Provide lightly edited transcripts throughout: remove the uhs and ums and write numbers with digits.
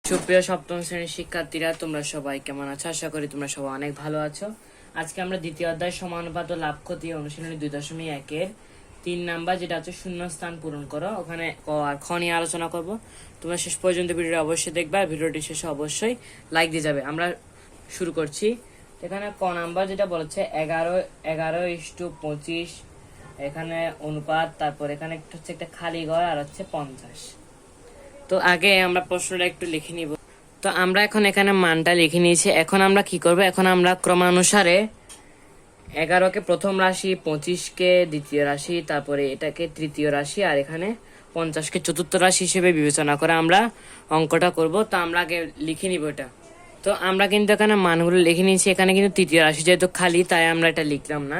সুপ্রিয় সপ্তম শ্রেণীর শিক্ষার্থীরা, তোমরা সবাই কেমন আছো? আশা করি তোমরা সবাই অনেক ভালো আছো। আজকে আমরা দ্বিতীয় অধ্যায় সমানুপাত ও লাভ ক্ষতি অনুশীলনী 2.1-এর 3 নাম্বার, যেটা হচ্ছে শূন্য স্থান পূরণ করো, ওখানে ক আর খ নিয়ে আলোচনা করব। তোমরা শেষ পর্যন্ত ভিডিওটি অবশ্যই দেখবে আর ভিডিওটি শেষে অবশ্যই লাইক দিয়ে যাবে। আমরা শুরু করছি। এখানে ক নাম্বার যেটা বলেছে 11:25, এখানে অনুপাত, তারপর এখানে হচ্ছে একটা খালি ঘর আর হচ্ছে 50। তো আগে আমরা প্রশ্নটা একটু লিখে নিব। তো আমরা এখন এখানে মানটা লিখে নিয়েছি। এখন আমরা কি করব? এখন আমরা ক্রমানুসারে 11কে প্রথম রাশি, 25কে দ্বিতীয় রাশি, তারপরে এটাকে তৃতীয় রাশি, আর এখানে 50কে চতুর্থ রাশি হিসেবে বিবেচনা করে আমরা অঙ্কটা করব। তো আমরা আগে লিখে নিব এটা। তো আমরা কিন্তু এখানে মানগুলো লিখে নিয়েছি। এখানে কিন্তু তৃতীয় রাশি যেহেতু খালি, তাই আমরা এটা লিখলাম না।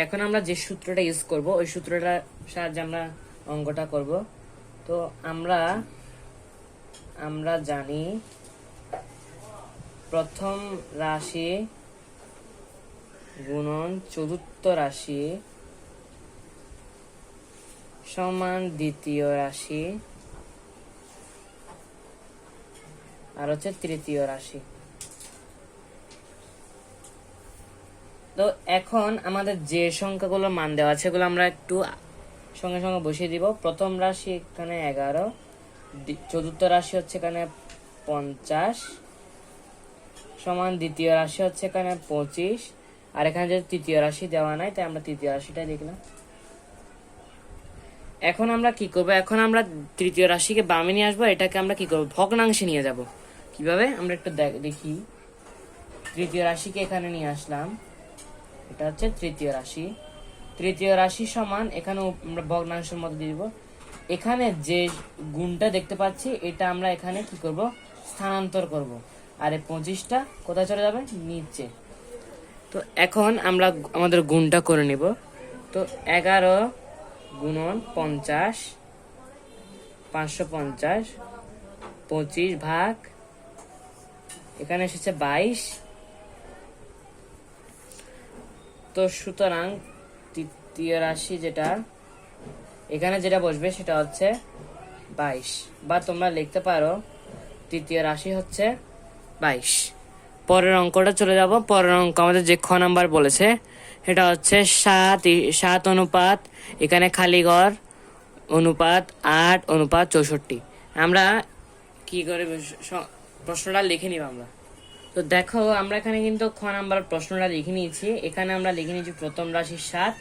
এখন আমরা যে সূত্রটা ইউজ করব, ওই সূত্রটার সাহায্যে আমরা অঙ্কটা করব। তো আমরা জানি প্রথম রাশি গুণন চতুর্থ রাশি সমান দ্বিতীয় রাশি আর হচ্ছে তৃতীয় রাশি। তো এখন আমাদের যে সংখ্যাগুলো মান দেওয়া আছে সেগুলো আমরা একটু সঙ্গে সঙ্গে বসিয়ে দিব। প্রথম রাশি এখানে 11, চতুর্থ রাশি হচ্ছে এখানে 50 সমান দ্বিতীয় রাশি হচ্ছে এখানে 25, আর এখানে যদি তৃতীয় রাশি দেওয়া নাই, তাই আমরা তৃতীয় রাশিটা লিখলাম। এখন আমরা কি করব? এখন আমরা তৃতীয় রাশিকে বামে নিয়ে আসবো। এটাকে আমরা কি করব? ভগ্নাংশে নিয়ে যাব। কিভাবে? আমরা একটু দেখি। তৃতীয় রাশিকে এখানে নিয়ে আসলাম, এটা হচ্ছে তৃতীয় রাশি। তৃতীয় রাশি সমান এখানে আমরা ভগ্নাংশের মধ্যে দিয়ে দিব। এখানে যে গুণটা দেখতে পাচ্ছি, এটা আমরা এখানে কি করব? স্থানান্তর করব। আর এই 25টা কোথায় চলে যাবে? নিচে। তো এখন আমরা আমাদের গুণটা করে নিব। তো 11 গুণন 50, 550, 25 ভাগ এখানে এসেছে 22। তো সুতরাং তৃতীয় রাশি যেটা এখানে যেটা বসবে সেটা হচ্ছে 22, বা তোমরা লিখতে পারো তৃতীয় রাশি হচ্ছে 22। পরের অঙ্কটা চলে যাব। পরের অঙ্ক আমাদের যে খ নাম্বার বলেছে সেটা হচ্ছে 7 অনুপাত এখানে খালি ঘর অনুপাত 8:64। আমরা কি করে প্রশ্নটা লিখে নিব আমরা? তো দেখো, আমরা এখানে কিন্তু খ নাম্বার প্রশ্নটা লিখে নিয়েছি। এখানে আমরা লিখে নিয়েছি প্রথম রাশি 7,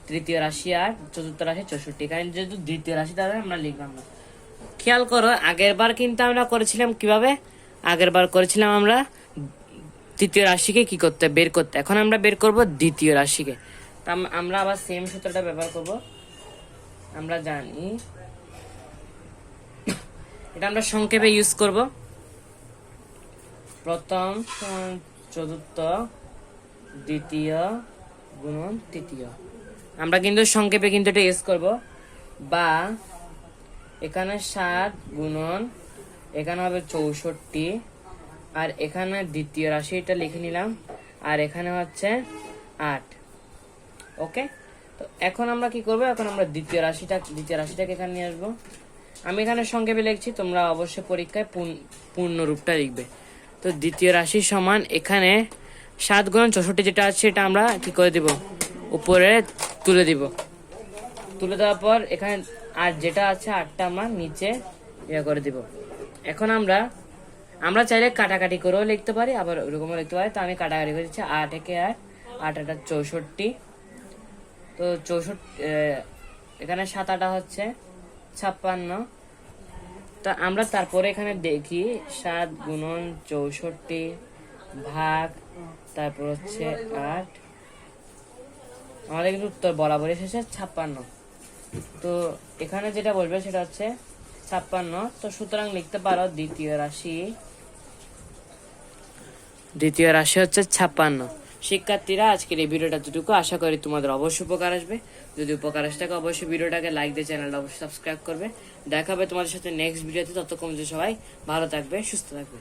তৃতীয় রাশি 8, চতুর্থ রাশি 64। এখানে যেহেতু দ্বিতীয় রাশি, তাহলে আমরা লিখলাম না। খেয়াল করো, আগের বার কিন্তু আমরা করেছিলাম কিভাবে? আগের বার করেছিলাম আমরা তৃতীয় রাশিকে কি করতে বের করতে। এখন আমরা বের করব দ্বিতীয় রাশিকে। তা আমরা আবার সেম সূত্রটা ব্যবহার করব। আমরা জানি এটা আমরা সংক্ষেপে ইউজ করব। প্রথম চতুর্থ, দ্বিতীয় গুণন তৃতীয়। আমরা কিন্তু সংক্ষেপে কিন্তু এটা ইউজ করব। বা এখানে 7 গুণন এখানে হবে 64, আর এখানে দ্বিতীয় রাশি এটা লিখে নিলাম, আর এখানে হচ্ছে 8। ওকে। তো এখন আমরা কি করব? এখন আমরা দ্বিতীয় রাশিটাকে এখানে নিয়ে আসবো। আমি এখানে সংক্ষেপে লিখছি, তোমরা অবশ্যই পরীক্ষায় পূর্ণ রূপটা লিখবে। তো দ্বিতীয় রাশি সমান এখানে 7 গুণন 64 যেটা আছে এটা আমরা কি করে দিব? উপরে তুলে দিব। তুলে দেওয়ার পর এখানে আর যেটা আছে 8টা আমরা নিচে ইয়ে করে দিব। এখন আমরা চাইলে কাটাকাটি করেও লিখতে পারি, আবার ওরকমও লিখতে পারি। তো আমি কাটাকাটি করে দিচ্ছি। 8 একে 8, 8 8 64। তো 64 এখানে 7 8 হচ্ছে 56। তা আমরা তারপরে এখানে দেখি 7 গুণন 64 ভাগ তারপর হচ্ছে 8। আমাদের কিন্তু উত্তর বরাবর এসেছে 56। তো এখানে যেটা বলবে সেটা হচ্ছে 56। তো সুতরাং লিখতে পারো দ্বিতীয় রাশি হচ্ছে 56। শিক্ষার্থীরা, আজকের এই ভিডিওটা যতটুকু, আশা করি তোমাদের অবশ্যই উপকার আসবে। যদি উপকার আসে থাকে অবশ্যই ভিডিওটাকে লাইক দিয়ে চ্যানেলটা অবশ্যই সাবস্ক্রাইব করবে। দেখা হবে তোমাদের সাথে নেক্সট ভিডিওতে। ততক্ষণ সবাই ভালো থাকবে, সুস্থ থাকবে।